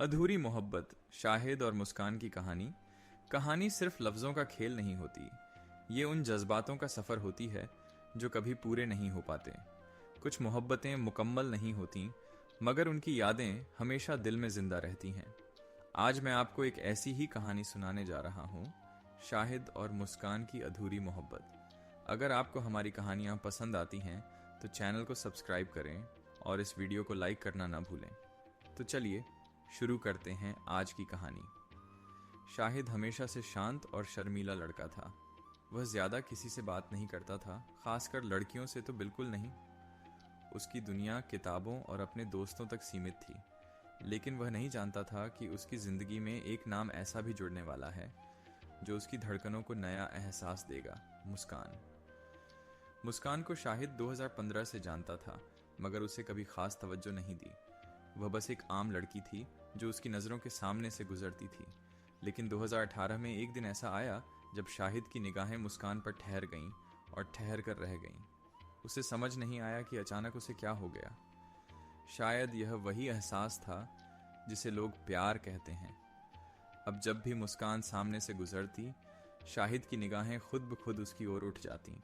अधूरी मोहब्बत, शाहिद और मुस्कान की कहानी। कहानी सिर्फ लफ्ज़ों का खेल नहीं होती, ये उन जज्बातों का सफ़र होती है जो कभी पूरे नहीं हो पाते। कुछ मोहब्बतें मुकम्मल नहीं होती, मगर उनकी यादें हमेशा दिल में ज़िंदा रहती हैं। आज मैं आपको एक ऐसी ही कहानी सुनाने जा रहा हूँ, शाहिद और मुस्कान की अधूरी मोहब्बत। अगर आपको हमारी कहानियाँ पसंद आती हैं तो चैनल को सब्सक्राइब करें और इस वीडियो को लाइक करना ना भूलें। तो चलिए शुरू करते हैं आज की कहानी। शाहिद हमेशा से शांत और शर्मीला लड़का था। वह ज़्यादा किसी से बात नहीं करता था, खासकर लड़कियों से तो बिल्कुल नहीं। उसकी दुनिया किताबों और अपने दोस्तों तक सीमित थी। लेकिन वह नहीं जानता था कि उसकी ज़िंदगी में एक नाम ऐसा भी जुड़ने वाला है जो उसकी धड़कनों को नया एहसास देगा। मुस्कान। मुस्कान को शाहिद 2015 से जानता था, मगर उसे कभी खास तवज्जो नहीं दी। वह बस एक आम लड़की थी जो उसकी नज़रों के सामने से गुजरती थी। लेकिन 2018 में एक दिन ऐसा आया जब शाहिद की निगाहें मुस्कान पर ठहर गईं और ठहर कर रह गईं। उसे समझ नहीं आया कि अचानक उसे क्या हो गया। शायद यह वही एहसास था जिसे लोग प्यार कहते हैं। अब जब भी मुस्कान सामने से गुजरती, शाहिद की निगाहें खुद ब खुद उसकी ओर उठ जातीं।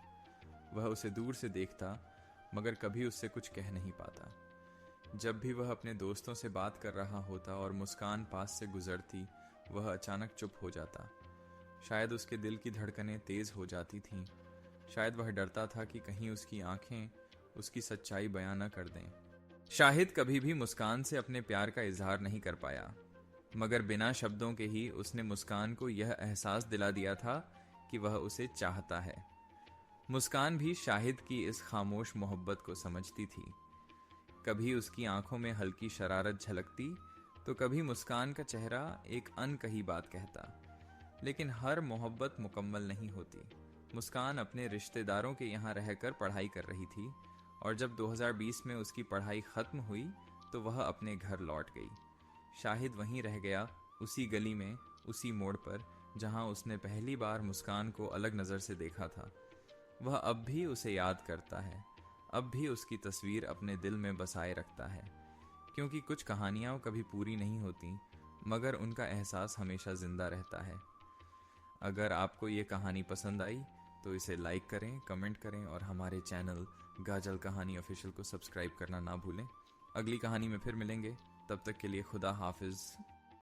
वह उसे दूर से देखता, मगर कभी उससे कुछ कह नहीं पाता। जब भी वह अपने दोस्तों से बात कर रहा होता और मुस्कान पास से गुजरती, वह अचानक चुप हो जाता। शायद उसके दिल की धड़कनें तेज हो जाती थीं। शायद वह डरता था कि कहीं उसकी आंखें उसकी सच्चाई बयां न कर दें। शाहिद कभी भी मुस्कान से अपने प्यार का इजहार नहीं कर पाया, मगर बिना शब्दों के ही उसने मुस्कान को यह एहसास दिला दिया था कि वह उसे चाहता है। मुस्कान भी शाहिद की इस खामोश मोहब्बत को समझती थी। कभी उसकी आंखों में हल्की शरारत झलकती, तो कभी मुस्कान का चेहरा एक अनकही बात कहता। लेकिन हर मोहब्बत मुकम्मल नहीं होती। मुस्कान अपने रिश्तेदारों के यहाँ रहकर पढ़ाई कर रही थी, और जब 2020 में उसकी पढ़ाई ख़त्म हुई तो वह अपने घर लौट गई। शाहिद वहीं रह गया, उसी गली में, उसी मोड़ पर, जहाँ उसने पहली बार मुस्कान को अलग नज़र से देखा था। वह अब भी उसे याद करता है, अब भी उसकी तस्वीर अपने दिल में बसाए रखता है, क्योंकि कुछ कहानियाँ कभी पूरी नहीं होती, मगर उनका एहसास हमेशा ज़िंदा रहता है। अगर आपको ये कहानी पसंद आई तो इसे लाइक करें, कमेंट करें और हमारे चैनल गाजल कहानी ऑफिशियल को सब्सक्राइब करना ना भूलें। अगली कहानी में फिर मिलेंगे, तब तक के लिए खुदा हाफिज़।